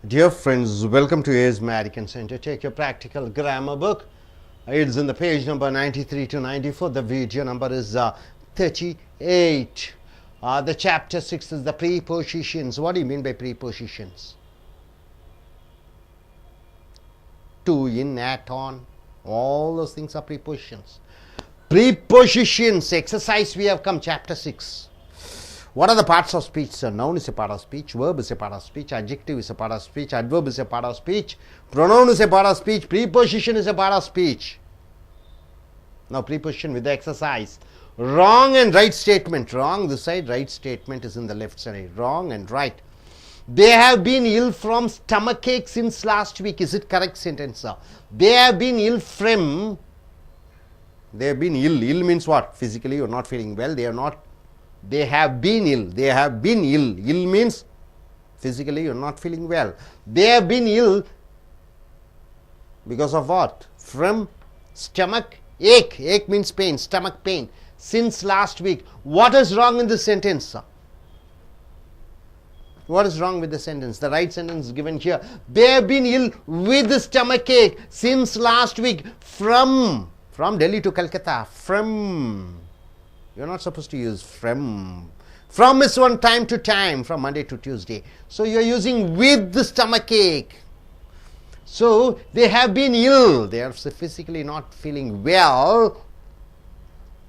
Dear friends, welcome to AIR's American Center. Take your practical grammar book. It's in the page number 93 to 94. The video number is 38. The chapter 6 is the prepositions. What do you mean by prepositions? To, in, at, on. All those things are prepositions. Prepositions. Exercise we have come, chapter 6. What are the parts of speech, sir? Noun is a part of speech, verb is a part of speech, adjective is a part of speech, adverb is a part of speech, pronoun is a part of speech, preposition is a part of speech. Now preposition with the exercise. Wrong and right statement. Wrong this side, right statement is in the left side. Wrong and right. They have been ill from stomachache since last week. Is it correct sentence, sir? They have been ill from. They have been ill. Ill means what? Physically you are not feeling well. They have been ill. They have been ill. Ill means physically you are not feeling well. They have been ill because of what? From stomach ache. Ache means pain, stomach pain. Since last week. What is wrong in this sentence, sir? What is wrong with the sentence? The right sentence is given here. They have been ill with the stomach ache since last week from Delhi to Calcutta. From. You are not supposed to use from. From is one time to time, from Monday to Tuesday. So you are using with the stomach ache. So they have been ill. They are physically not feeling well.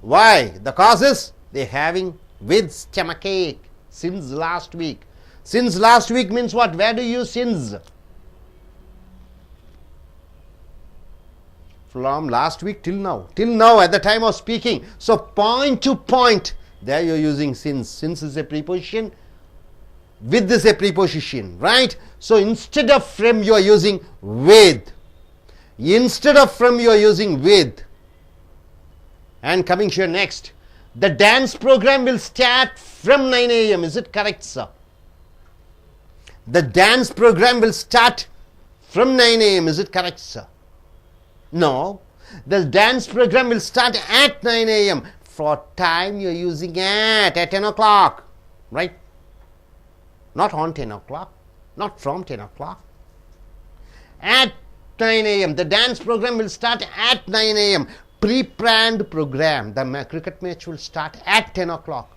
Why? The cause is they are having with stomach ache since last week. Since last week means what? Where do you use since? From last week till now. Till now at the time of speaking. So point to point. There you are using since. Since is a preposition. With is a preposition. Right? So instead of from you are using with. Instead of from you are using with. And coming here next. The dance program will start from 9 a.m. Is it correct, sir? The dance program will start from 9 a.m. Is it correct, sir? No. The dance program will start at 9 a.m. For time you are using at 10 o'clock. Right? Not on 10 o'clock. Not from 10 o'clock. At 9 a.m. The dance program will start at 9 a.m. Pre-planned program. The cricket match will start at 10 o'clock.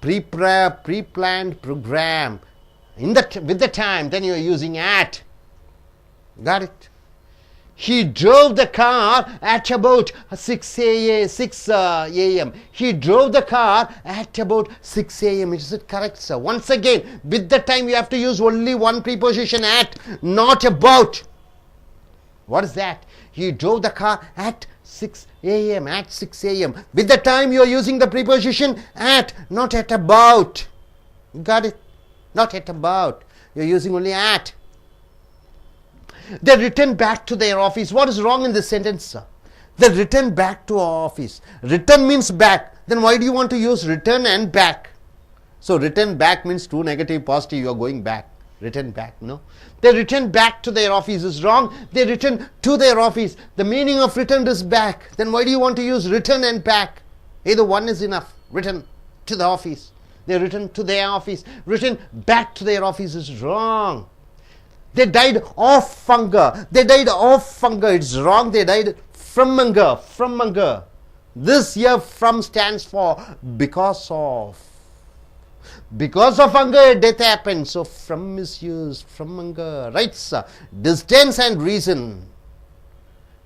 Pre-planned program. With the time, then you are using at. Got it? He drove the car at about 6 a.m. He drove the car at about 6 a.m. Is it correct, sir? Once again, with the time you have to use only one preposition at, not about. What is that? He drove the car at 6 a.m. At 6 a.m. With the time you are using the preposition at, not at about. Got it? Not at about. You are using only at. They return back to their office. What is wrong in this sentence, sir? They return back to our office. Return means back. Then why do you want to use return and back? So return back means true, negative, positive. You are going back. Return back. No. They return back to their office is wrong. They return to their office. The meaning of return is back. Then why do you want to use return and back? Either one is enough. Return to the office. They return to their office. Return back to their office is wrong. They died of hunger. They died of hunger. It's wrong. They died from hunger. From hunger. This here from stands for because of. Because of hunger, death happened. So from is used. From hunger. Right, sir. Distance and reason.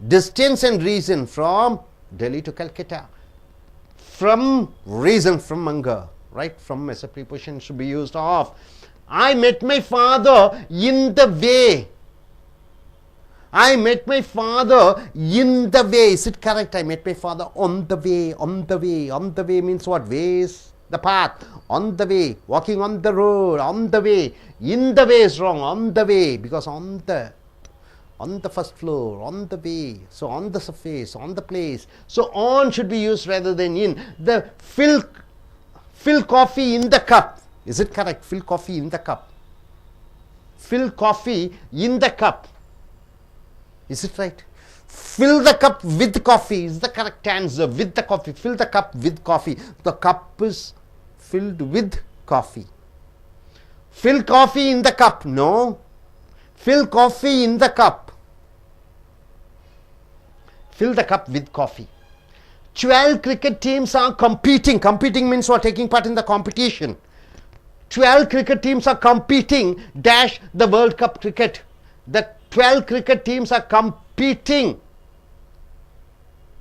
Distance and reason from Delhi to Calcutta. From reason, from hunger. Right? From as a preposition should be used of. I met my father in the way. I met my father in the way. Is it correct? I met my father on the way. On the way. On the way means what? Ways. The path. On the way. Walking on the road. On the way. In the way is wrong. On the way. Because on the first floor. On the way. So on the surface. On the place. So on should be used rather than in. The fill coffee in the cup. Is it correct? Fill coffee in the cup. Fill coffee in the cup. Is it right? Fill the cup with coffee is the correct answer. With the coffee. Fill the cup with coffee. The cup is filled with coffee. Fill coffee in the cup. No. Fill coffee in the cup. Fill the cup with coffee. 12 cricket teams are competing. Competing means what? Taking part in the competition. 12 cricket teams are competing dash the World Cup cricket. The 12 cricket teams are competing.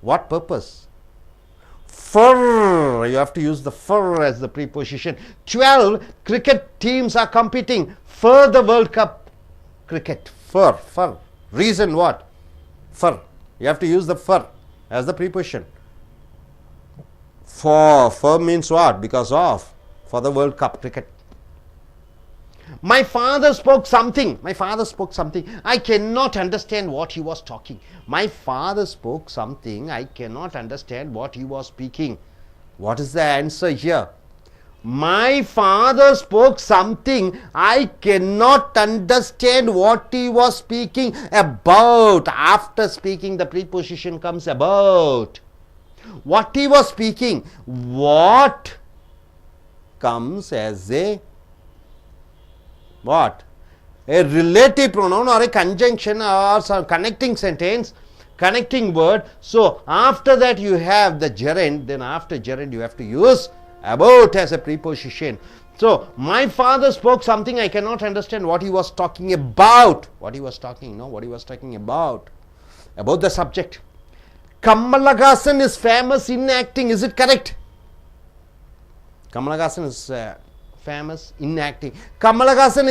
What purpose? For. You have to use the for as the preposition. 12 cricket teams are competing for the World Cup cricket. For. Reason what? For. You have to use the for as the preposition. For means what? Because of. For the World Cup cricket. My father spoke something. I cannot understand what he was talking. My father spoke something. I cannot understand what he was speaking. What is the answer here? My father spoke something. I cannot understand what he was speaking about. After speaking, the preposition comes about. What he was speaking. What comes as a what? A relative pronoun or a conjunction or some connecting sentence, connecting word. So after that you have the gerund, then after gerund you have to use about as a preposition. So my father spoke something, I cannot understand what he was talking about. What he was talking about the subject. Kamal Haasan is famous in acting. Is it correct? Kamal Haasan is famous in acting. Kamal Haasan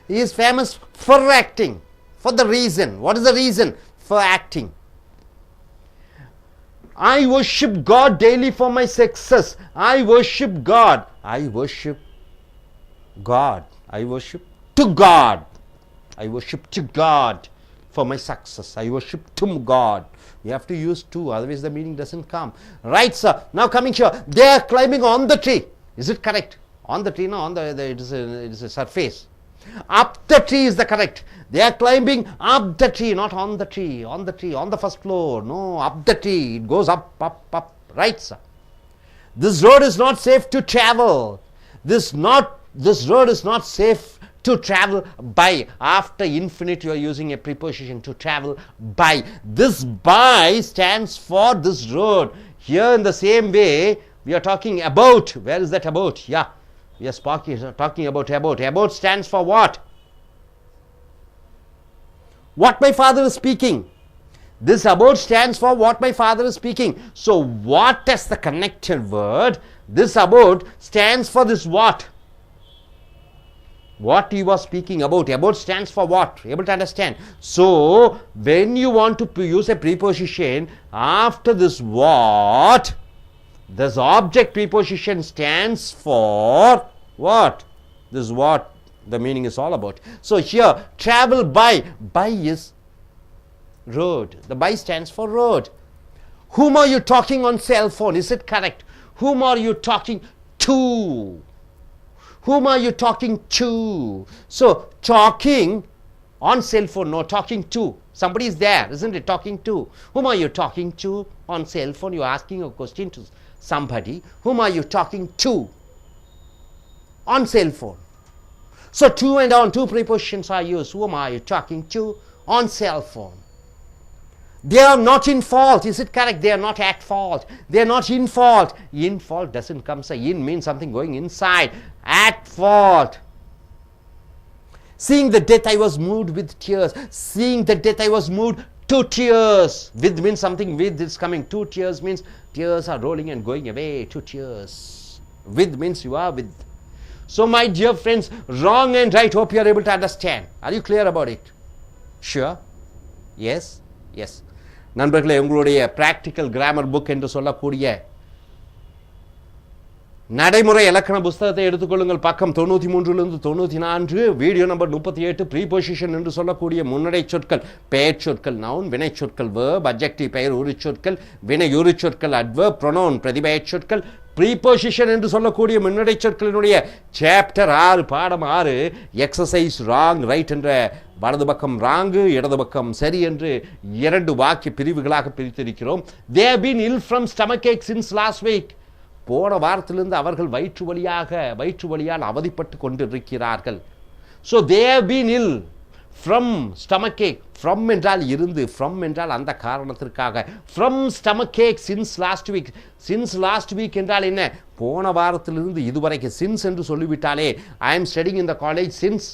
is famous for acting. For the reason. What is the reason? For acting. I worship God daily for my success. I worship God. I worship God. I worship to God. I worship to God for my success. I worship to God. You have to use to, otherwise the meaning doesn't come. Right, sir. Now coming here. They are climbing on the tree. Is it correct? On the tree, no, on it is a surface. Up the tree is the correct. They are climbing up the tree, not on the tree. On the tree, on the first floor. No, up the tree. It goes up. Right, sir. This road is not safe to travel. This road is not safe to travel by. After infinite, you are using a preposition to travel by. This by stands for this road. Here in the same way, we are talking about. Where is that about? Yeah. We are talking about about. About stands for what? What my father is speaking. This about stands for what my father is speaking. So what as the connected word? This about stands for this what? What he was speaking about. About stands for what? Able to understand. So when you want to use a preposition after this what, this object preposition stands for what? This is what the meaning is all about. So here, travel by. By is road. The by stands for road. Whom are you talking on cell phone? Is it correct? Whom are you talking to? Whom are you talking to? So talking on cell phone, no, talking to. Somebody is there, isn't it? Talking to. Whom are you talking to on cell phone? You are asking a question to somebody. Whom are you talking to on cell phone? So to and on, two prepositions are used. Whom are you talking to on cell phone? They are not in fault. Is it correct? They are not at fault. They are not in fault. In fault doesn't come. So in means something going inside. At fault. Seeing the death, I was moved with tears. Seeing the death, I was moved to tears. With means something with is coming. To tears means tears are rolling and going away. To tears. With means you are with. So my dear friends, wrong and right, hope you are able to understand. Are you clear about it? Sure? Yes? Yes. நண்பர்களே, உங்களுடைய practical grammar book என்று சொல்லக்கூடிய நடைமுறை இலக்கண புஸ்தகத்தை எடுத்துக்கொள்ளுங்கள். பக்கம் 93லிருந்து 94, video number 38. Preposition என்று சொல்லக்கூடிய முன்னடை சொற்கள், பெயர் சொற்கள், நவுன், வினை சொற்கள், வேர்ப், அட்ஜெக்டிவ், பெயர் உரி சொற்கள், வினை உரி சொற்கள், அட்வர்ப், ப்ரொனவுன், பிரதிபெயர் சொற்கள், ப்ரீபொசிஷன் என்று சொல்லக்கூடிய முன்னடை சொற்களினுடைய சாப்டர் 6, பாடம் 6, எக்ஸசைஸ் ராங் ரைட் என்ற வலது பக்கம் ராங்கு, இடது பக்கம் சரி என்று 2 வாக்கிய பிரிவுகளாக பிரித்திருக்கிறோம். They have been ill from stomachache since last week. போன வாரத்திலிருந்து அவர்கள் வயிற்று வலியால் அவதிப்பட்டு கொண்டிருக்கிறார்கள். So they have been ill from stomach ache, from என்றால் இருந்து, ஃப்ரம் என்றால் அந்த காரணத்திற்காக, from stomach ache since last week. Since last week என்றால் என்ன? போன வாரத்திலிருந்து இதுவரைக்கும். சின்ஸ் என்று சொல்லிவிட்டாலே I am studying in the college since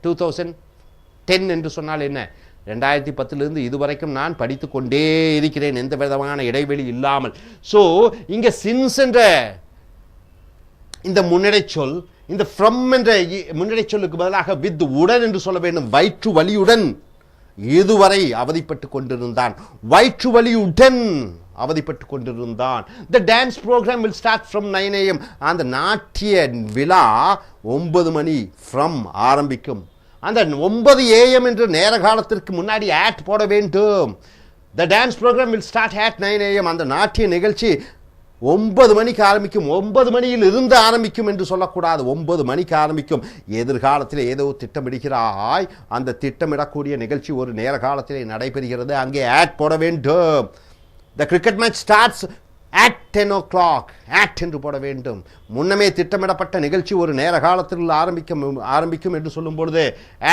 2010 என்று சொன்னால் என்ன? 2010 இதுவரைக்கும் நான் படித்து கொண்டே இருக்கிறேன், எந்த விதமான இடைவெளி இல்லாமல். ஸோ இங்கே சின்ஸ் என்ற இந்த முன்னடை சொல், இந்த ஃப்ரம் என்ற முன்னடை சொல்லுக்கு பதிலாக வித், உடன் என்று சொல்ல வேண்டும். வயிற்று வலியுடன் இதுவரை அவதிப்பட்டு கொண்டிருந்தான், வயிற்று வலியுடன் அவதிப்பட்டு கொண்டிருந்தான். The dance program will start from 9 AM. அந்த நாட்டிய விழா 9 மணி ஃப்ரம் ஆரம்பிக்கும். அந்த 9 AM என்ற நேர காலத்திற்கு முன்னாடி ஆட் போட வேண்டும். The dance program will start at 9 AM. அந்த நாட்டிய நிகழ்ச்சி 9 மணிக்கு ஆரம்பிக்கும். 9 மணியில் இருந்து ஆரம்பிக்கும் என்று சொல்லக்கூடாது, 9 மணிக்கு ஆரம்பிக்கும். எதிர்காலத்தில் ஏதோ திட்டமிடுகிறாய், அந்த திட்டமிடக்கூடிய நிகழ்ச்சி ஒரு நேர காலத்திலே நடைபெறுகிறது, அங்கே ஆட் போட வேண்டும். The cricket match starts at 10 o'clock. at என்று போட வேண்டும். முன்னமே திட்டமிடப்பட்ட நிகழ்ச்சி ஒரு நேர காலத்தில் ஆரம்பிக்கும் என்று சொல்லும் பொழுது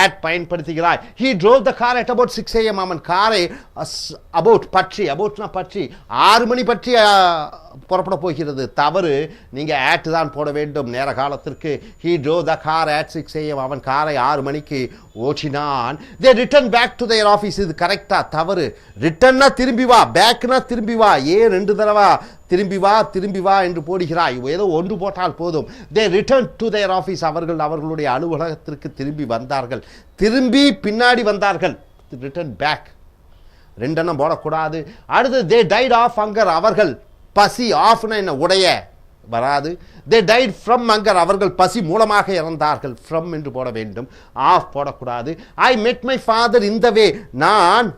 at பயன்படுத்துகிறாய். He drove the car at about 6 AM. அவன் காரை பற்றி 6 மணி பற்றி புறப்பட போகிறது. தவறு, நீங்க at தான் போட வேண்டும் நேர காலத்திற்கு. He drove the car at 6 AM. அவன் காரை 6 மணிக்கு ஓட்டினான். They returned back to their office. இது கரெக்டா? தவறு. ரிட்டர்னா திரும்பி வா, பேக்னா திரும்பி வா. ஏன் 2 தடவை திரும்பி வா என்று போடுகிறாய்? ஏதோ ஒன்று போட்டால் போதும். They returned to their office. அவர்களுடைய அலுவலகத்திற்கு திரும்பி வந்தார்கள், திரும்பி பின்னாடி வந்தார்கள். ரிட்டர்ன் பேக், 2 எண்ணம் போடக்கூடாது. அடுத்து they died of hunger. அவர்கள் பசி, ஆஃப்னா என்ன? உடைய வராது. they died from hunger. அவர்கள் பசி மூலமாக இறந்தார்கள். from என்று போட வேண்டும், ஆஃப் போடக்கூடாது. I met my father in the way. நான்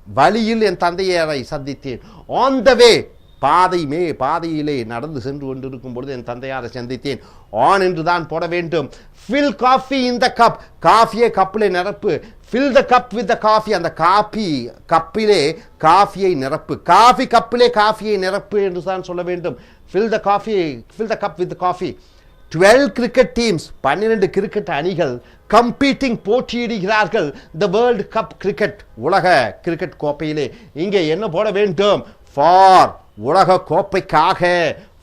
வழியில் என் தந்தையரை சந்தித்தேன். on the way, பாதையிலே நடந்து சென்று கொண்டிருக்கும் பொழுது என் தந்தையாரை சந்தித்தேன். ஆன் என்று தான் போட வேண்டும். fill coffee in the cup. காஃபியை கப்பிலே நிரப்பு. fill the cup with the coffee. அந்த காபி கப்பிலே காஃபியை நிரப்பு. காஃபி கப்பிலே காஃபியை நிரப்பு என்று தான் சொல்ல வேண்டும். fill the cup with the coffee. 12 cricket teams, 12 cricket அணிகள் கம்பீட்டிங், போட்டியிடுகிறார்கள். the world cup cricket, உலக கிரிக்கெட் கோப்பையிலே. இங்கே என்ன போட வேண்டும்? for, உலக கோப்பைக்காக.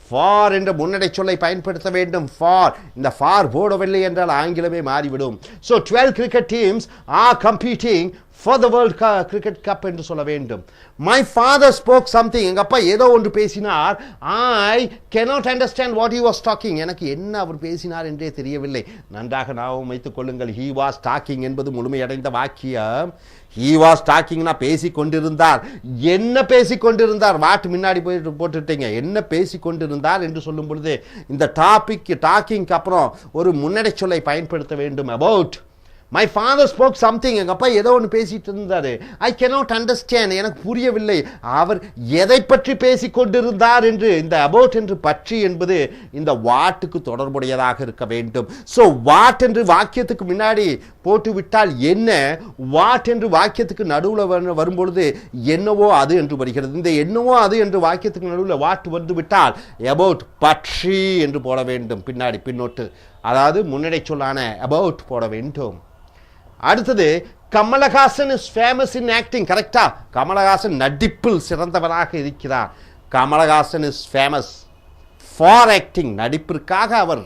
ஃபார் என்ற முன்னடை சொல்லை பயன்படுத்த வேண்டும். ஃபார், இந்த ஃபார் போடவில்லை என்றால் ஆங்கிலமே மாறிவிடும். So 12 cricket teams are competing for the world cricket cup என்று சொல்ல வேண்டும். my father spoke something. எங்க அப்பா ஏதோ ஒன்று பேசினார். I cannot understand what he was talking. எனக்கு என்ன அவர் பேசினார் என்றே தெரியவில்லை. நன்றாக ஞாபகம் வைத்துக் கொள்ளுங்கள். he was talking என்பது முழுமையடைந்த வாக்கியம். he was talking னா பேசிக் கொண்டிருந்தார். என்ன பேசிக் கொண்டிருந்தார்? வாட் முன்னாடி போட்டுட்டீங்க. என்ன பேசிக் கொண்டிருந்தார் என்று சொல்லும் பொழுது இந்த டாக்கிங்க்கு அப்புறம் ஒரு முன்னடை சொல்லை பயன்படுத்த வேண்டும். about. my father spoke something. எங்க அப்பா ஏதோ ஒன்று பேசிட்டு இருந்தாரு. I cannot understand. எனக்கு புரியவில்லை அவர் எதை பற்றி பேசிக் கொண்டிருந்தார் என்று. இந்த about என்று பற்றி என்பது இந்த வாட்டுக்கு தொடர்புடையதாக இருக்க வேண்டும். ஸோ வாட் என்று வாக்கியத்துக்கு முன்னாடி போட்டுவிட்டால் என்ன, வாட் என்று வாக்கியத்துக்கு நடுவில் வரும்பொழுது என்னவோ அது என்று வருகிறது. இந்த என்னவோ அது என்று வாக்கியத்துக்கு நடுவில் வாட் வந்து விட்டால் about, பற்றி என்று போட வேண்டும். பின்னோட்டு, அதாவது முன்னடை சொல்லான about போட வேண்டும். அடுத்தது, Kamal Haasan is famous in acting. கரெக்டா? கமலஹாசன் நடிப்பில் சிறந்தவராக இருக்கிறார். Kamal Haasan is famous for acting. நடிப்பிற்காக அவர்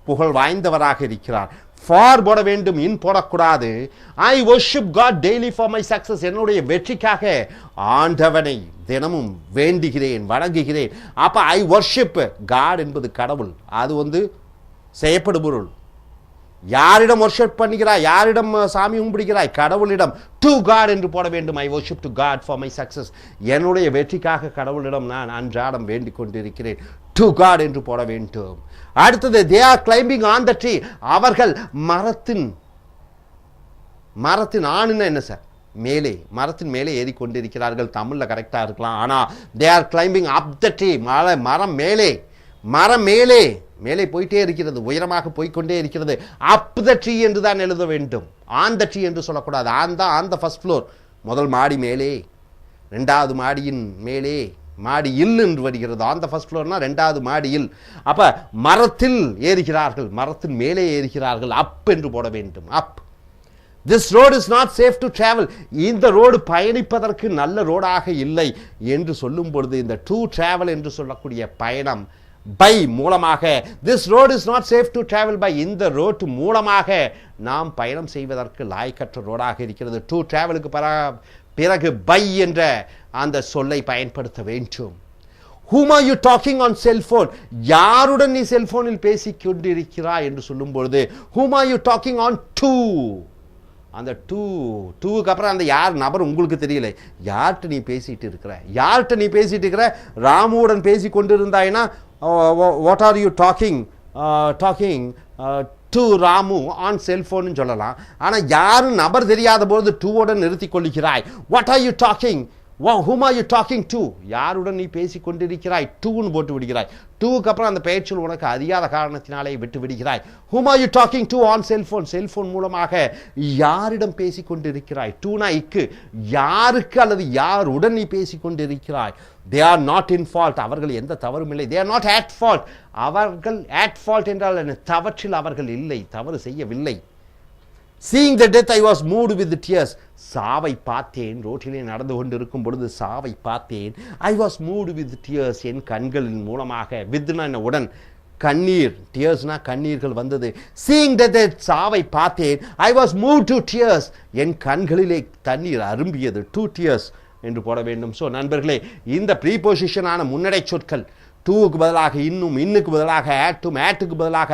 புகழ் வாய்ந்தவராக இருக்கிறார். ஃபார் போட வேண்டும், இன் போடக்கூடாது. I worship God daily for my success. என்னுடைய வெற்றிக்காக ஆண்டவனை தினமும் வேண்டுகிறேன், வணங்குகிறேன். அப்ப ஐ வர்ஷிப் காட் என்பது கடவுள், அது செய்யப்படும் பொருள். யாரிடம் வர்ஷிப் பண்ணுகிறாய்? யாரிடம் சாமி கும்பிடுகிறாய்? கடவுளிடம். டு காட் என்று போட வேண்டும். I worship to God for my success. என்னுடைய வெற்றிக்காக கடவுளிடம் நான் அன்றாடம் வேண்டிக் கொண்டிருக்கிறேன். டு காட் என்று போட வேண்டும். அடுத்தது, they are climbing on the tree. அவர்கள் மரத்தின் ஆணுன்னா என்ன சார்? மேலே, மரத்தின் மேலே ஏறி கொண்டிருக்கிறார்கள். தமிழ்ல கரெக்டா இருக்கலாம். ஆனா they are climbing up the tree. மரம் மேலே போயிட்டே இருக்கிறது, உயரமாக போய்கொண்டே இருக்கிறது. அப் த ட்ரீ என்று தான் எழுத வேண்டும். ஆன் த ட்ரீ என்று சொல்லக்கூடாது. ஆன் த ஃபர்ஸ்ட் ஃப்ளோர், முதல் மாடி மேலே, 2வது மாடியின் மேலே, மாடியில் என்று வருகிறது. ஆன் த ஃபர்ஸ்ட் ஃப்ளோர்னா 2வது மாடியில். அப்ப மரத்தில் ஏறுகிறார்கள், மரத்தின் மேலே ஏறுகிறார்கள். அப் என்று போட வேண்டும். அப். This road is not safe to travel. இந்த ரோடு பயணிப்பதற்கு நல்ல ரோடாக இல்லை என்று சொல்லும் பொழுது இந்த to travel என்று சொல்லக்கூடிய பயணம் by மூலமாக, this road is not safe to travel by, இந்த ரோட் மூலமாக நாம் பயணம் செய்வதற்கு லாய்க்கற்ற ரோடாக இருக்கிறது. to travelக்கு பிறகு by என்ற அந்த சொல்லை பயன்படுத்த வேண்டும். Whom are you talking on cell phone? யாருடன் நீ செல்போனில் பேசிக் கொண்டிருக்கிறாய் என்று சொல்லும் பொழுது whom are you talking on to, அந்த டூவுக்கு அப்புறம் அந்த யார் நபர் உங்களுக்கு தெரியல. யார்கிட்ட நீ பேசிட்டு இருக்கிற ராமுவுடன் பேசி கொண்டிருந்தாய்னா what are you talking to Ramu on செல்போன்னு சொல்லலாம். ஆனால் யாரும் நபர் தெரியாத போது டூவுடன் நிறுத்தி கொள்ளுகிறாய். What are you talking, whom are you talking to, யாருடன் நீ பேசி கொண்டிருக்கிறாய், டூன்னு போட்டு விடுகிறாய். டூவுக்கு அப்புறம் அந்த பெயர்ச்சொல் உனக்கு அறியாத காரணத்தினாலே விட்டு விடுகிறாய். whom are you talking to on cellphone, cellphone மூலமாக யாரிடம் பேசி கொண்டிருக்கிறாய். டூனா இக்கு, யாருக்கு அல்லது யாருடன் நீ பேசி கொண்டிருக்கிறாய். they are not in fault, அவர்கள் எந்த தவறும் இல்லை. they are not at fault, அவர்கள் at fault என்றால் என்ன, தவற்றில் அவர்கள் இல்லை, தவறு செய்யவில்லை. Seeing the death I was moved with tears, சாவை பார்த்தேன், ரோட்டிலே நடந்து கொண்டிருக்கும் பொழுது சாவை பார்த்தேன். I was moved with tears, என் கண்களின் மூலமாக, வித்னா உடன், கண்ணீர், tearsனா கண்ணீர்கள் வந்தது. Seeing the death, சாவை பார்த்தேன். I was moved to tears, என் கண்களிலே தண்ணீர் அரும்பியது. to tears என்று போட வேண்டும். ஸோ நண்பர்களே, இந்த ப்ரீபொசிஷனான முன்னடை சொற்கள் டூவுக்கு பதிலாக இன்னும், இன்னுக்கு பதிலாக ஆட்டும், ஆட்டுக்கு பதிலாக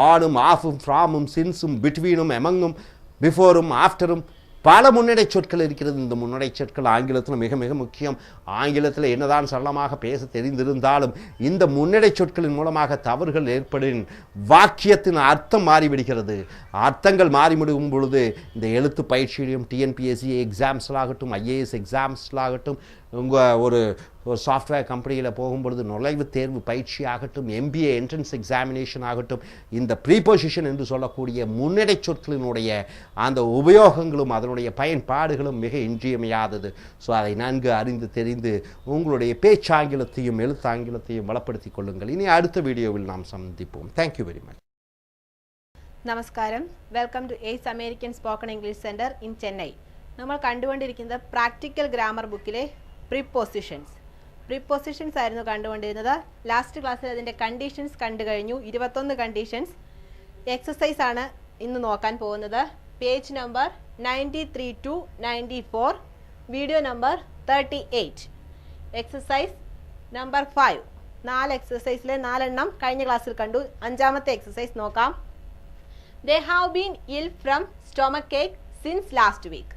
ஆனும், ஆஃபும், ஃப்ராமும், சின்ஸும், பிட்வீனும், எமங்கும், பிஃபோரும், ஆஃப்டரும், பல முன்னடை சொற்கள் இருக்கிறது. இந்த முன்னடை சொற்கள் ஆங்கிலத்தில் மிக மிக முக்கியம். ஆங்கிலத்தில் என்னதான் சரளமாக பேச தெரிந்திருந்தாலும் இந்த முன்னடை சொற்களின் மூலமாக தவறுகள் ஏற்படும், வாக்கியத்தின் அர்த்தம் மாறிவிடுகிறது. அர்த்தங்கள் மாறிவிடும் பொழுது இந்த எழுத்து பயிற்சியிலும் டிஎன்பிஎஸ்சி எக்ஸாம்ஸ்லாகட்டும், ஐஏஎஸ் எக்ஸாம்ஸ்லாகட்டும், உங்கள் ஒரு சாஃப்ட்வேர் கம்பெனியில் போகும்பொழுது நுழைவுத் தேர்வு பயிற்சி ஆகட்டும், எம்பிஏ என்ட்ரன்ஸ் எக்ஸாமினேஷன் ஆகட்டும், இந்த ப்ரீபொசிஷன் என்று சொல்லக்கூடிய முன்னடை சொற்களினுடைய அந்த உபயோகங்களும் அதனுடைய பயன்பாடுகளும் மிக இன்றியமையாதது. ஸோ அதை நன்கு அறிந்து தெரிந்து உங்களுடைய பேச்சாங்கிலத்தையும் எழுத்தாங்கிலத்தையும் வளப்படுத்திக் கொள்ளுங்கள். இனி அடுத்த வீடியோவில் நாம் சந்திப்போம். Thank you very much. നമസ്കാരം, welcome to Ace American Spoken English Centre in Chennai. നമ്മൾ കണ്ടുകൊണ്ടിരിക്കുന്നത് പ്രാക്ടിക്കൽ ഗ്രാമർ ബുക്കിലെ പ്രിപ്പോസിഷൻസ് ആയിരുന്നു കണ്ടുകൊണ്ടിരുന്നത്. ലാസ്റ്റ് ക്ലാസ്സിൽ അതിൻ്റെ കണ്ടീഷൻസ് കണ്ടു കഴിഞ്ഞു. 21 കണ്ടീഷൻസ്. എക്സസൈസ് ആണ് ഇന്ന് നോക്കാൻ പോകുന്നത്. Page number 93 to 94, video number 38. Exercise number 5. 4 എക്സസൈസിലെ 4 എണ്ണം കഴിഞ്ഞ ക്ലാസ്സിൽ കണ്ടു. 5ാമത്തെ എക്സസൈസ് നോക്കാം. They have been ill from stomachache since last week.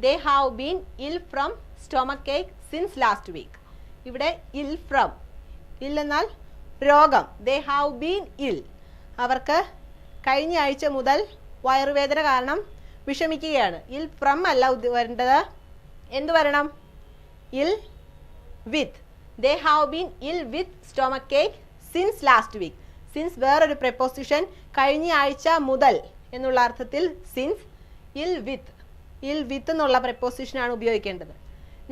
They have been ill from stomachache since last week. ഇവിടെ ill from, ill എന്നാൽ രോഗം. They have been ill, അവർക്ക് കഴിഞ്ഞ ആഴ്ച മുതൽ വയറുവേദന കാരണം വിഷമിക്കുകയാണ്. ill from അല്ല വരേണ്ടത്, എന്ത് വരണം? ill with. They have been ill with stomachache since last week. Since വേറൊരു പ്രിപ്പോസിഷൻ, കഴിഞ്ഞ ആഴ്ച മുതൽ എന്നുള്ള അർത്ഥത്തിൽ സിൻസ്. ഇൽ വിത്ത് എന്നുള്ള പ്രിപ്പോസിഷനാണ് ഉപയോഗിക്കേണ്ടത്.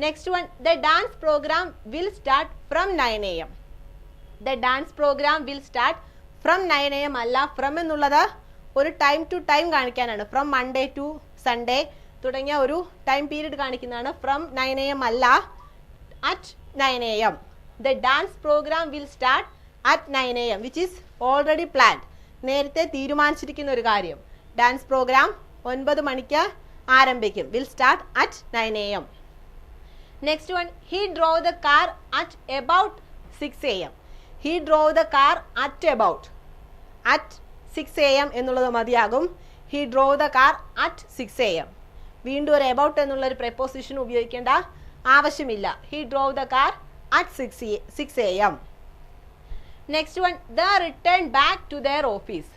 Next one, the dance programme will start from 9 AM. The dance programme will start from 9 AM അല്ല, ഫ്രം എന്നുള്ളത് ഒരു ടൈം ടു ടൈം കാണിക്കാനാണ്. ഫ്രം മൺഡേ ടു സൺഡേ തുടങ്ങിയ ഒരു ടൈം പീരീഡ് കാണിക്കുന്നതാണ്. ഫ്രം 9 AM അല്ല, at 9 AM. The dance programme will start at 9 AM, which is already planned. നേരത്തെ തീരുമാനിച്ചിരിക്കുന്ന ഒരു കാര്യം. ഡാൻസ് പ്രോഗ്രാം 9 മണിക്ക് ആരംഭിക്കും. will start at 9 AM. Next one, he drove the car at about 6 AM. He drove the car at about. at 6 AM എന്നുള്ളത് മതിയാകും. he drove the car at 6 AM. വീണ്ടും ഒരു about എന്നുള്ള ഒരു preposition ഉപയോഗിക്കേണ്ട ആവശ്യമില്ല. he drove the car at 6 AM. Next one, they returned back to their office.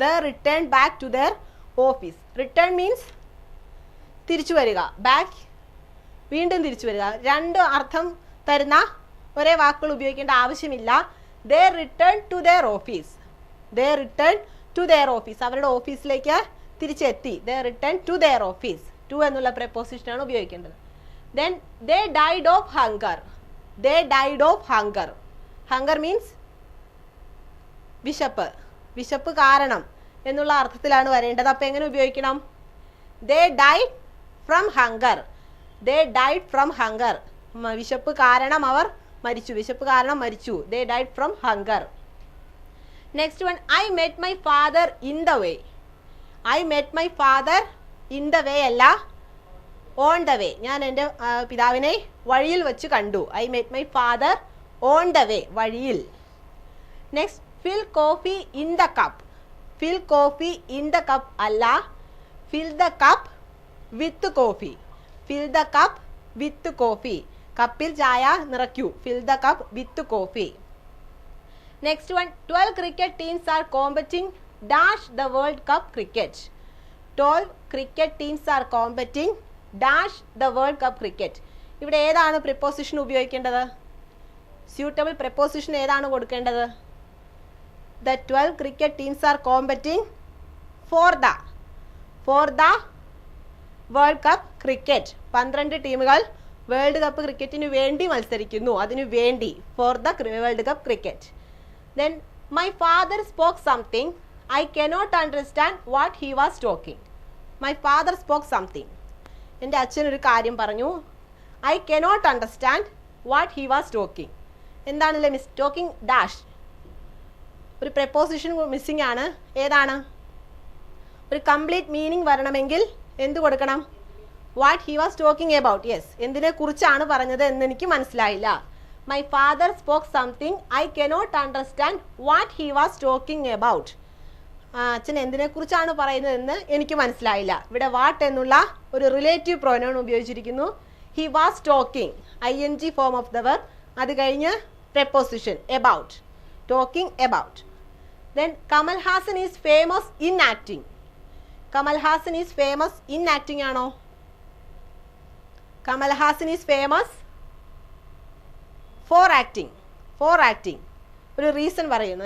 They returned back to their office. Return means തിരിച്ചു വരിക. ബാക്ക് വീണ്ടും തിരിച്ചു വരിക. രണ്ട് അർത്ഥം തരുന്ന ഒരേ വാക്കുകൾ ഉപയോഗിക്കേണ്ട ആവശ്യമില്ല. they returned to their office. they returned to their office. അവരുടെ ഓഫീസിലേക്ക് തിരിച്ചെത്തി. they returned to their office. to എന്നുള്ള preposition ആണ് ഉപയോഗിക്കേണ്ടത്. then they died of hunger. they died of hunger. hunger means വിശപ്പ് കാരണം എന്നുള്ള അർത്ഥത്തിലാണ് വരേണ്ടത്. അപ്പോൾ എങ്ങനെ ഉപയോഗിക്കണം? they died from hunger. They died from hunger. വിശപ്പ് കാരണം അവർ മരിച്ചു. വിശപ്പ് കാരണം മരിച്ചു. They died from hunger. Next one, I met my father in the way. I met my father in the way അല്ല, on the way. ഞാൻ എൻ്റെ പിതാവിനെ വഴിയിൽ വെച്ച് കണ്ടു. I met my father on the way, വഴിയിൽ. Next, fill coffee in the cup. Fill coffee in the cup അല്ല, fill the cup with coffee. Fill the cup with coffee. കപ്പിൽ ചായ നിറയ്ക്കൂ. Fill the cup with coffee. Next one, 12 cricket teams are competing dash the World Cup cricket. 12 cricket teams are competing dash the World Cup cricket. ഇവിടെ ഏതാണ് preposition ഉപയോഗിക്കേണ്ടത്? Suitable preposition ഏതാണ് കൊടുക്കേണ്ടത്? The 12 cricket teams are competing for the World Cup cricket. 12 ടീമുകൾ world cup ക്രിക്കറ്റിന് വേണ്ടി മത്സരിക്കുന്നു. അതിനു വേണ്ടി, for the World Cup cricket. Then my father spoke something. I cannot understand what he was talking. My father spoke something. എൻ്റെ അച്ഛൻ ഒരു കാര്യം പറഞ്ഞു. I cannot understand what he was talking. എന്താണല്ലേ മിസ്? ടോക്കിംഗ് ഡാഷ് ഒരു preposition missing ആണ്. ഏതാണ്? ഒരു കംപ്ലീറ്റ് മീനിങ് വരണമെങ്കിൽ എന്ത് കൊടുക്കണം? What he was talking about. Yes, എന്തിനെ കുറിച്ചാണ് പറഞ്ഞത് എന്ന് എനിക്ക് മനസ്സിലായില്ല. My father spoke something. I cannot understand what he was talking about. അച്ഛൻ എന്തിനെ കുറിച്ചാണ് പറയുന്നതെന്ന് എനിക്ക് മനസ്സിലായില്ല. ഇവിടെ വാട്ട് എന്നുള്ള ഒരു റിലേറ്റീവ് പ്രൊനൗൺ ഉപയോഗിച്ചിരിക്കുന്നു. He was talking, ing form of the verb. അത് കഴിഞ്ഞ് preposition about, talking about. Then Kamal Haasan is famous in acting. Kamal Haasan is famous in acting ആണോ? Kamal Haasan is famous for acting. For acting. ഒരു reason പറയുന്നു.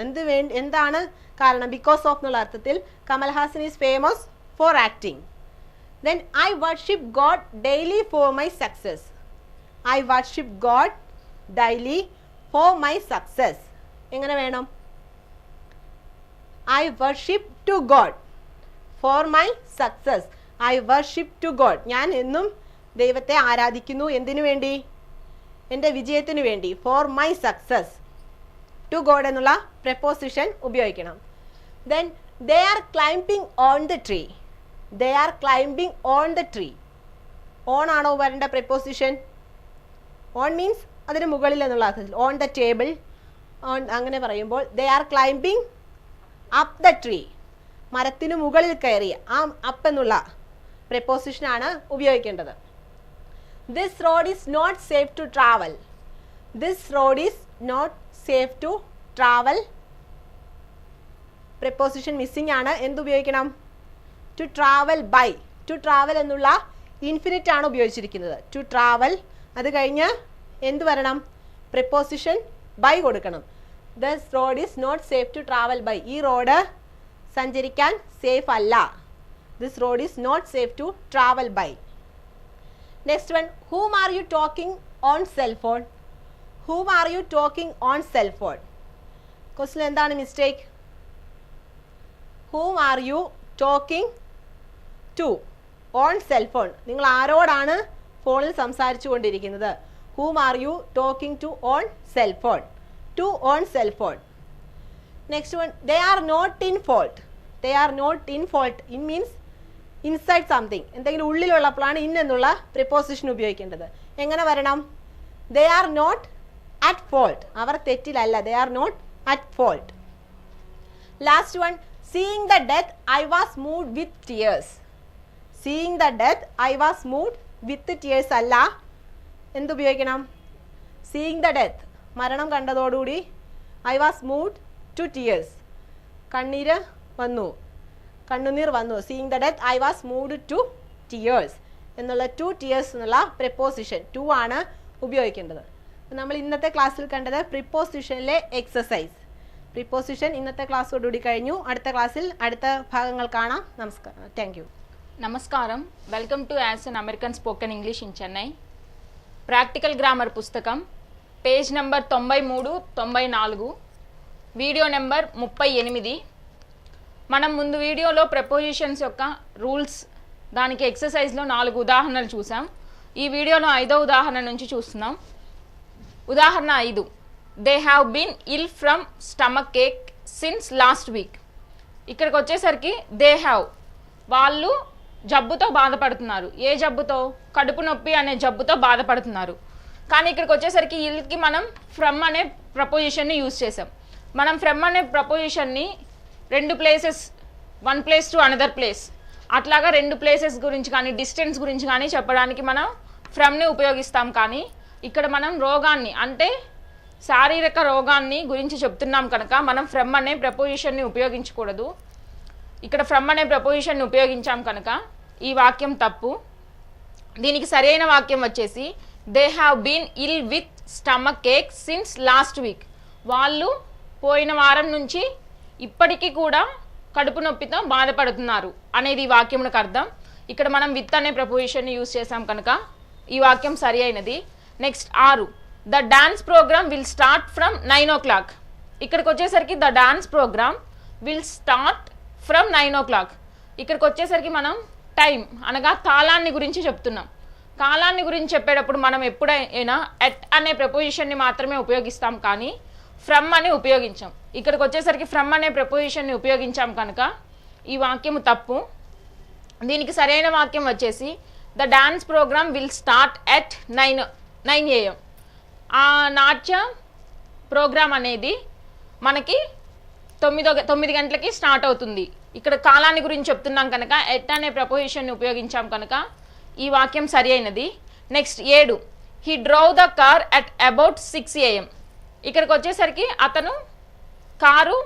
എന്താണ് കാരണം? Because of എന്നുള്ള അർത്ഥത്തിൽ Kamal Haasan is famous for acting. Then I worship God daily for my success. I worship God daily for my success. എങ്ങനെ വേണം? I worship to God for my success. I worship to God. ഞാൻ എന്നും ദൈവത്തെ ആരാധിക്കുന്നു. എന്തിനു വേണ്ടി? എൻ്റെ വിജയത്തിനു വേണ്ടി. For my success. To God എന്നുള്ള preposition ഉപയോഗിക്കണം. Then they are climbing on the tree. They are climbing on the tree. On ആണോ വരേണ്ട preposition? On means അതിന് മുകളിൽ എന്നുള്ള അർത്ഥത്തിൽ. On the table. On അങ്ങനെ പറയുമ്പോൾ they are climbing up the tree. മരത്തിനു മുകളിൽ കയറി. ആ up എന്നുള്ള preposition ആണ് ഉപയോഗിക്കേണ്ടത്. This road is not safe to travel. This road is not safe to travel. preposition missing ആണ്. എന്ത് ഉപയോഗിക്കണം? to travel by. to travel എന്നുള്ള ഇൻഫിനിറ്റ് ആണ് ഉപയോഗിച്ചിരിക്കുന്നത്. to travel. അത് കഴിഞ്ഞ് എന്ത് വരണം? preposition by കൊടുക്കണം. this road is not safe to travel by. ഈ റോഡ് സഞ്ചരിക്കാൻ സേഫ് അല്ല. this road is not safe to travel by. next one, whom are you talking on cell phone? Whom are you talking on cell phone? Question എന്താണ് mistake? Whom are you talking to on cell phone? നിങ്ങൾ ആരോടാണ് ഫോണിൽ സംസാരിച്ചു കൊണ്ടിരിക്കുന്നത്? Whom are you talking to on cell phone? To on cell phone. Next one, they are not in fault. They are not in fault. In means inside something. എന്തെങ്കിലും ഉള്ളിലുള്ളപ്പോഴാണ് in എന്നുള്ള preposition ഉപയോഗിക്കേണ്ടത്. എങ്ങനെ വരണം? They are not at fault. Our തെറ്റിലല്ല. They are not at fault. Last one, seeing the death I was moved with tears. Seeing the death I was moved with tears അല്ല. എന്ത് ഉപയോഗിക്കണം? Seeing the death, മരണം കണ്ടതോടുകൂടി I was moved to tears. കണ്ണീര് വന്നു, കണ്ണുനീർ വന്നു. Seeing the death I was moved to tears എന്നുള്ള to tears എന്നുള്ള preposition to ആണ് ഉപയോഗിക്കേണ്ടത്. നമ്മൾ ഇന്നത്തെ ക്ലാസ്സിൽ കണ്ടത് പ്രിപ്പോസിഷനിലെ എക്സസൈസ്. പ്രിപ്പോസിഷൻ ഇന്നത്തെ ക്ലാസ്സോടുകൂടി കഴിഞ്ഞു. അടുത്ത ക്ലാസ്സിൽ അടുത്ത ഭാഗങ്ങൾ കാണാം. നമസ്കാരം. Thank you. నమస్కారం. Welcome to Ace an American Spoken English in Chennai. Practical grammar పుస్తకం పేజ్ నెంబర్ 93, 94, వీడియో నెంబర్ 38. మనం ముందు వీడియోలో ప్రెపోజిషన్స్ యొక్క రూల్స్ దానికి ఎక్సర్సైజ్లో 4 ఉదాహరణలు చూసాం. ఈ వీడియోలో 5వ ఉదాహరణ నుంచి చూస్తున్నాం. ఉదాహరణ 5, they have been ill from stomach ache since last week. ఇక్కడికి వచ్చేసరికి దే హ్యావ్, వాళ్ళు జబ్బుతో బాధపడుతున్నారు. ఏ జబ్బుతో? కడుపు నొప్పి అనే జబ్బుతో బాధపడుతున్నారు. కానీ ఇక్కడికి వచ్చేసరికి ఇల్కి మనం ఫ్రమ్ అనే ప్రపోజిషన్ని యూజ్ చేసాం. మనం ఫ్రమ్ అనే ప్రపోజిషన్ని 2 places, 1 place to another place, అట్లాగా 2 ప్లేసెస్ గురించి కానీ డిస్టెన్స్ గురించి కానీ చెప్పడానికి మనం ఫ్రమ్ని ఉపయోగిస్తాం. కానీ ఇక్కడ మనం రోగాన్ని అంటే శారీరక రోగాన్ని గురించి చెప్తున్నాం కనుక మనం ఫ్రమ్ అనే ప్రపోజిషన్ని ఉపయోగించకూడదు. ఇక్కడ ఫ్రమ్ అనే ప్రపోజిషన్ని ఉపయోగించాం కనుక ఈ వాక్యం తప్పు. దీనికి సరైన వాక్యం వచ్చేసి they have been ill with stomach ache since last week. వాళ్ళు పోయిన వారం నుంచి ఇప్పటికీ కూడా కడుపు నొప్పితో బాధపడుతున్నారు అనేది ఈ వాక్యమునకు అర్థం. ఇక్కడ మనం విత్ అనే ప్రపోజిషన్ని యూజ్ చేసాం కనుక ఈ వాక్యం సరి అయినది. Next 6, the dance programme will start from 9 o'clock. ఇక్కడికి వచ్చేసరికి the dance programme will start from 9 o'clock. ఇక్కడికి వచ్చేసరికి మనం టైం అనగా కాలాన్ని గురించి చెప్తున్నాం. కాలాన్ని గురించి చెప్పేటప్పుడు మనం ఎప్పుడైనా ఎట్ అనే ప్రపోజిషన్ని మాత్రమే ఉపయోగిస్తాం, కానీ ఫ్రమ్ అని ఉపయోగించాం. ఇక్కడికి వచ్చేసరికి ఫ్రమ్ అనే ప్రపోజిషన్ని ఉపయోగించాం కనుక ఈ వాక్యము తప్పు. దీనికి సరైన వాక్యం వచ్చేసి the dance programme will start at 9 AM. ఆ నాట్య ప్రోగ్రామ్ అనేది మనకి 9 గంటలకి స్టార్ట్ అవుతుంది. ఇక్కడ కాలాన్ని గురించి చెప్తున్నాం కనుక ఎట్ అనే ప్రపోజిషన్ని ఉపయోగించాం కనుక ఈ వాక్యం సరి అయినది. Next 7, he drove the car at about 6 AM. ఇక్కడికి వచ్చేసరికి అతను కారు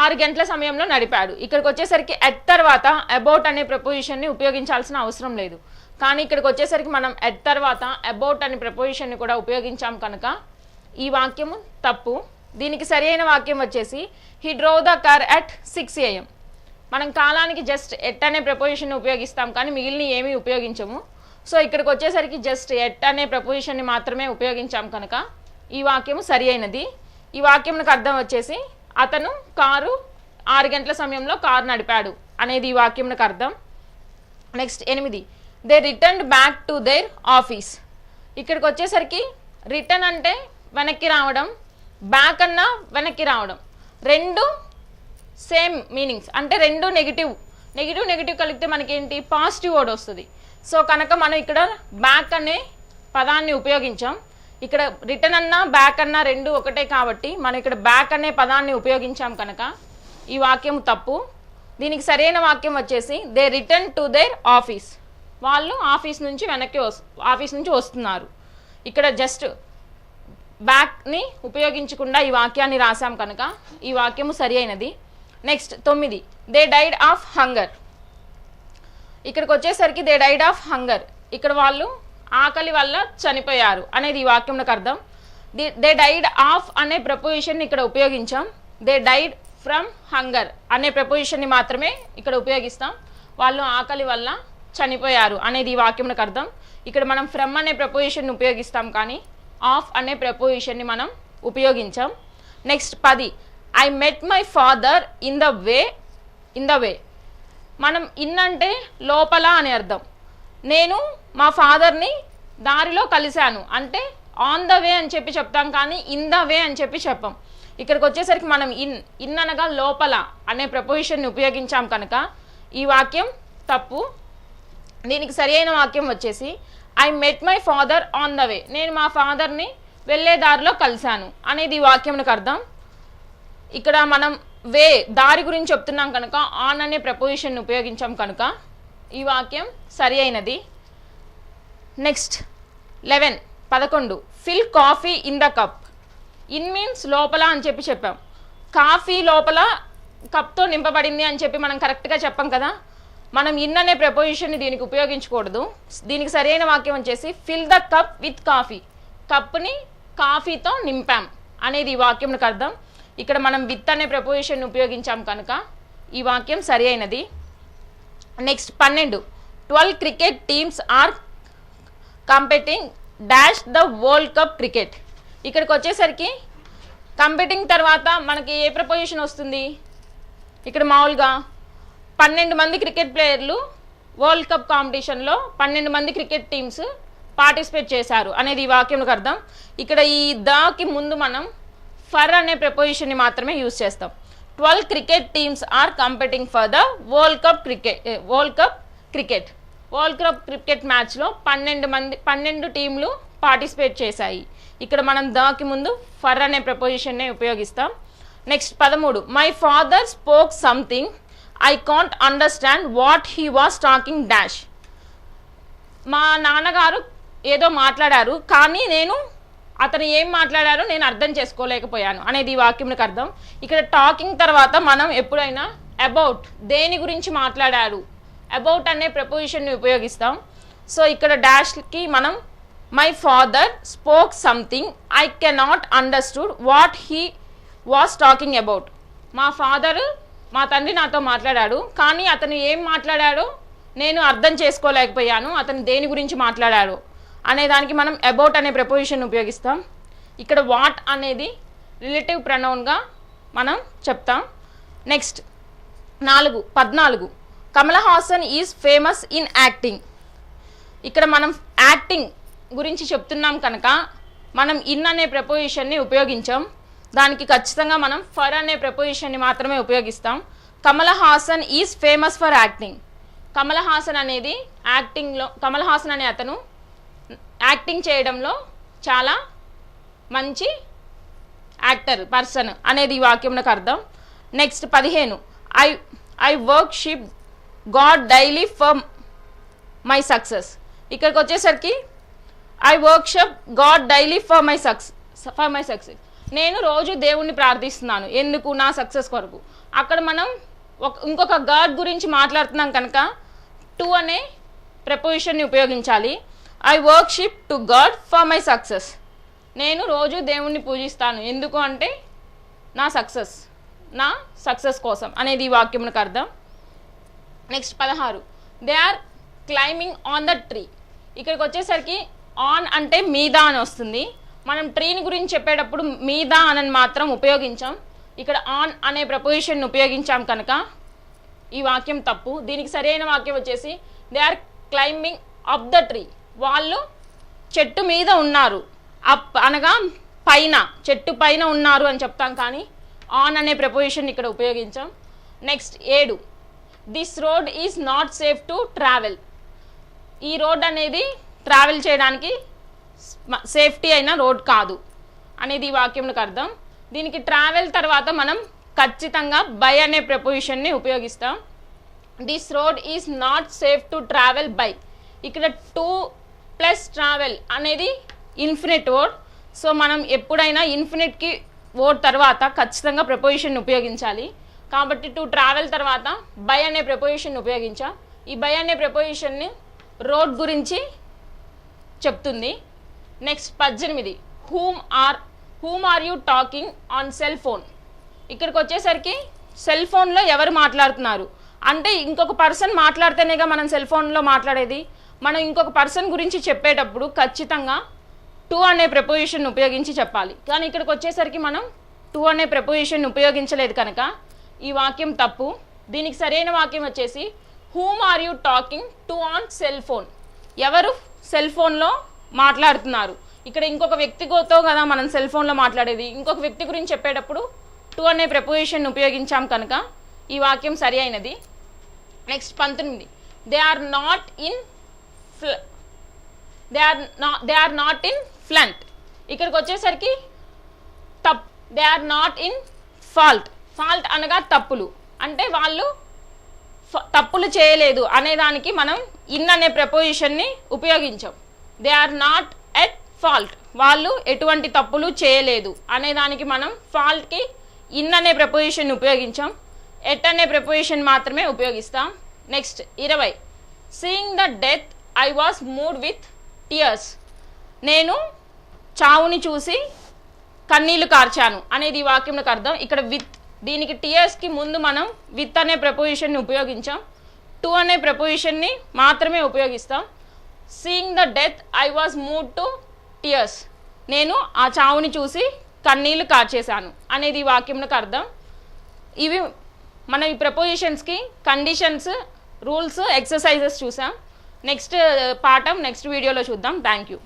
6 గంటల సమయంలో నడిపాడు. ఇక్కడికి వచ్చేసరికి ఎట్ తర్వాత అబౌట్ అనే ప్రపోజిషన్ని ఉపయోగించాల్సిన అవసరం లేదు. కానీ ఇక్కడికి వచ్చేసరికి మనం ఎట్ తర్వాత అబౌట్ అనే ప్రపోజిషన్ని కూడా ఉపయోగించాం కనుక ఈ వాక్యము తప్పు. దీనికి సరైన వాక్యం వచ్చేసి he drove the car at 6 AM. మనం కాలానికి జస్ట్ ఎట్ అనే ప్రపోజిషన్ని ఉపయోగిస్తాం, కానీ మిగిలిన ఏమీ ఉపయోగించము. సో ఇక్కడికి వచ్చేసరికి జస్ట్ ఎట్ అనే ప్రపోజిషన్ని మాత్రమే ఉపయోగించాం కనుక ఈ వాక్యము సరి అయినది. ఈ వాక్యంకి అర్థం వచ్చేసి అతను కారు 6 గంటల సమయంలో కారు నడిపాడు అనేది ఈ వాక్యంకి అర్థం. Next 8, they returned back to their office. ఇక్కడికి వచ్చేసరికి రిటర్న్ అంటే వెనక్కి రావడం, బ్యాక్ అన్నా వెనక్కి రావడం, 2 సేమ్ మీనింగ్స్. అంటే 2 నెగిటివ్ కలిపితే మనకేంటి పాజిటివ్ వర్డ్ వస్తుంది. సో కనుక మనం ఇక్కడ బ్యాక్ అనే పదాన్ని ఉపయోగించాం. ఇక్కడ రిటర్న్ అన్నా బ్యాక్ అన్నా 2 ఒకటే కాబట్టి మనం ఇక్కడ బ్యాక్ అనే పదాన్ని ఉపయోగించాం కనుక ఈ వాక్యం తప్పు. దీనికి సరైన వాక్యం వచ్చేసి they return to their office. వాళ్ళు ఆఫీస్ నుంచి వస్తున్నారు. ఇక్కడ జస్ట్ బ్యాక్ని ఉపయోగించకుండా ఈ వాక్యాన్ని రాసాం కనుక ఈ వాక్యము సరి అయినది. Next 9, they died of hunger. ఇక్కడికి వచ్చేసరికి దే డైడ్ ఆఫ్ హంగర్. ఇక్కడ వాళ్ళు ఆకలి వల్ల చనిపోయారు అనేది ఈ వాక్యంకి అర్థం. దే డైడ్ ఆఫ్ అనే ప్రపోజిషన్ని ఇక్కడ ఉపయోగించాం. దే డైడ్ ఫ్రమ్ హంగర్ అనే ప్రపోజిషన్ని మాత్రమే ఇక్కడ ఉపయోగిస్తాం. వాళ్ళు ఆకలి వల్ల చనిపోయారు అనేది ఈ వాక్యంకి అర్థం. ఇక్కడ మనం ఫ్రమ్ అనే ప్రపోజిషన్ని ఉపయోగిస్తాం, కానీ ఆఫ్ అనే ప్రపోజిషన్ని మనం ఉపయోగించాం. Next 10, I met my father in the way. మనం ఇన్ అంటే లోపల అని అర్థం. నేను మా ఫాదర్ని దారిలో కలిశాను అంటే ఆన్ ద వే అని చెప్పి చెప్తాం, కానీ ఇన్ ద వే అని చెప్పి చెప్పాం. ఇక్కడికి వచ్చేసరికి మనం ఇన్ అనగా లోపల అనే ప్రపోజిషన్ని ఉపయోగించాం కనుక ఈ వాక్యం తప్పు. దీనికి సరి అయిన వాక్యం వచ్చేసి I met my father on the way. నేను మా ఫాదర్ని వెళ్ళే దారిలో కలిశాను అనేది ఈ వాక్యంకి అర్థం. ఇక్కడ మనం దారి గురించి చెప్తున్నాం కనుక ఆన్ అనే ప్రపోజిషన్ని ఉపయోగించాం కనుక ఈ వాక్యం సరి అయినది. Next 11 fill coffee in the cup. In means లోపల అని చెప్పి చెప్పాం. కాఫీ లోపల కప్తో నింపబడింది అని చెప్పి మనం కరెక్ట్గా చెప్పాం కదా. మనం ఇన్ అనే ప్రపోజిషన్ని దీనికి ఉపయోగించకూడదు. దీనికి సరైన వాక్యం వచ్చేసి fill the cup with coffee. కప్ని కాఫీతో నింపాం అనేది ఈ వాక్యంకి అర్థం. ఇక్కడ మనం విత్ అనే ప్రపోజిషన్ని ఉపయోగించాం కనుక ఈ వాక్యం సరి అయినది. Next 12 cricket teams are competing dash the world cup cricket. ఇక్కడికి వచ్చేసరికి కంపెటింగ్ తర్వాత మనకి ఏ ప్రపోజిషన్ వస్తుంది? ఇక్కడ మామూలుగా 12 మంది క్రికెట్ ప్లేయర్లు వరల్డ్ కప్ కాంపిటీషన్లో 12 మంది క్రికెట్ టీమ్స్ పార్టిసిపేట్ చేశారు అనేది ఈ వాక్యంకి అర్థం. ఇక్కడ ఈ దాకి ముందు మనం ఫర్ అనే ప్రపోజిషన్ని మాత్రమే యూజ్ చేస్తాం. 12 cricket teams are competing for the world cup cricket. World cup cricket మ్యాచ్లో 12 టీంలు పార్టిసిపేట్ చేశాయి. ఇక్కడ మనం దాకి ముందు ఫర్ అనే ప్రపోజిషన్నే ఉపయోగిస్తాం. Next 13, my father spoke something I can't understand what he was talking dash. మా నాన్నగారు ఏదో మాట్లాడారు, కానీ అతను ఏం మాట్లాడారో నేను అర్థం చేసుకోలేకపోయాను అనేది ఈ వాక్యంకి అర్థం. ఇక్కడ టాకింగ్ తర్వాత మనం ఎప్పుడైనా అబౌట్, దేని గురించి మాట్లాడారు, అబౌట్ అనే ప్రపోజిషన్ని ఉపయోగిస్తాం. సో ఇక్కడ డాష్కి మనం my father spoke something I cannot understood what he was talking about. మా తండ్రి నాతో మాట్లాడాడు, కానీ అతను ఏం మాట్లాడాడో నేను అర్థం చేసుకోలేకపోయాను, అతను దేని గురించి మాట్లాడాడు అనేదానికి మనం అబౌట్ అనే ప్రపోజిషన్ ఉపయోగిస్తాం. ఇక్కడ వాట్ అనేది రిలేటివ్ ప్రొనౌన్గా మనం చెప్తాం. Next 14, Kamal Haasan is famous in acting. ఇక్కడ మనం యాక్టింగ్ గురించి చెప్తున్నాం కనుక మనం ఇన్ అనే ప్రపోజిషన్ని ఉపయోగించాం. దానికి ఖచ్చితంగా మనం ఫర్ అనే ప్రపోజిషన్ని మాత్రమే ఉపయోగిస్తాం. Kamal Haasan is famous for acting. Kamal Haasan అనే అతను యాక్టింగ్ చేయడంలో చాలా మంచి పర్సన్ అనేది ఈ వాక్యంకి అర్థం. Next 15, I worship God daily for my success. ఇక్కడికి వచ్చేసరికి I worship God daily for my success. నేను రోజు దేవుణ్ణి ప్రార్థిస్తున్నాను ఎందుకు, నా సక్సెస్ కొరకు. అక్కడ మనం ఇంకొక గాడ్ గురించి మాట్లాడుతున్నాం కనుక టు అనే ప్రపోజిషన్ని ఉపయోగించాలి. I worship to God for my success. నేను రోజు దేవుణ్ణి పూజిస్తాను ఎందుకు అంటే నా సక్సెస్ కోసం అనేది ఈ వాక్యంకి అర్థం. Next 16, they are climbing on the tree. ఇక్కడికి వచ్చేసరికి ఆన్ అంటే మీద అని వస్తుంది. మనం ట్రీని గురించి చెప్పేటప్పుడు మీద అని మాత్రం ఉపయోగించాం. ఇక్కడ ఆన్ అనే ప్రపోజిషన్ ఉపయోగించాం కనుక ఈ వాక్యం తప్పు. దీనికి సరైన వాక్యం వచ్చేసి they are climbing up the tree. వాళ్ళు చెట్టు మీద ఉన్నారు, అప్ అనగా పైన, చెట్టు పైన ఉన్నారు అని చెప్తాం, కానీ ఆన్ అనే ప్రపోజిషన్ ఇక్కడ ఉపయోగించాం. Next 7, this road is not safe to travel. ఈ రోడ్ అనేది ట్రావెల్ చేయడానికి సేఫ్టీ అయిన రోడ్ కాదు అనేది ఈ వాక్యంకి అర్థం. దీనికి ట్రావెల్ తర్వాత మనం ఖచ్చితంగా బై అనే ప్రపోజిషన్ని ఉపయోగిస్తాం. This road is not safe to travel by. ఇక్కడ 2 + ట్రావెల్ అనేది ఇన్ఫినిట్ వర్డ్. సో మనం ఎప్పుడైనా ఇన్ఫినిట్కి వర్డ్ తర్వాత ఖచ్చితంగా ప్రపోజిషన్ ఉపయోగించాలి. కాబట్టి టు ట్రావెల్ తర్వాత బై అనే ప్రపోజిషన్ ఉపయోగించాం. ఈ బై అనే ప్రపోజిషన్ని రోడ్ గురించి చెప్తుంది. Next 18, whom are you talking on cell phone. ఇక్కడికి వచ్చేసరికి సెల్ ఫోన్లో ఎవరు మాట్లాడుతున్నారు అంటే ఇంకొక పర్సన్ మాట్లాడితేనేగా మనం సెల్ ఫోన్లో మాట్లాడేది. మనం ఇంకొక పర్సన్ గురించి చెప్పేటప్పుడు ఖచ్చితంగా టు అనే ప్రపోజిషన్ ఉపయోగించి చెప్పాలి. కానీ ఇక్కడికి వచ్చేసరికి మనం టు అనే ప్రపోజిషన్ ఉపయోగించలేదు కనుక ఈ వాక్యం తప్పు. దీనికి సరైన వాక్యం వచ్చేసి whom are you talking to on cell phone. ఎవరు సెల్ ఫోన్లో మాట్లాడుతున్నారు. ఇక్కడ ఇంకొక వ్యక్తితో కదా మనం సెల్ ఫోన్లో మాట్లాడేది. ఇంకొక వ్యక్తి గురించి చెప్పేటప్పుడు టు అనే ప్రపోజిషన్ ఉపయోగించాం కనుక ఈ వాక్యం సరి అయినది. Next 19, they are not in front. ఇక్కడికి వచ్చేసరికి they are not in fault. Fault అనగా తప్పులు, అంటే వాళ్ళు తప్పులు చేయలేదు అనేదానికి మనం ఇన్ అనే ప్రపోజిషన్ని ఉపయోగించాం. They are not at fault, వాళ్ళు ఎటువంటి తప్పులు చేయలేదు అనేదానికి మనం ఫాల్ట్కి ఇన్ అనే ప్రపోజిషన్ ఉపయోగించాం. ఎట్ అనే ప్రపోజిషన్ మాత్రమే ఉపయోగిస్తాం. Next 20, seeing the death I was moved with tears. నేను చావుని చూసి కన్నీళ్లు కార్చాను అనేది ఈ వాక్యంకి అర్థం. ఇక్కడ విత్, దీనికి టియర్స్కి ముందు మనం విత్ అనే ప్రపోజిషన్ని ఉపయోగించాం. టు అనే ప్రపోజిషన్ని మాత్రమే ఉపయోగిస్తాం. Seeing the death I was moved to tears, నేను ఆ చావుని చూసి కన్నీళ్లు కార్చేశాను అనేది ఈ వాక్యంకి అర్థం. ఇవి మనం ఈ ప్రపోజిషన్స్కి కండిషన్స్ రూల్స్ ఎక్సర్సైజెస్ చూసాం. నెక్స్ట్ పాఠం నెక్స్ట్ వీడియోలో చూద్దాం. Thank you.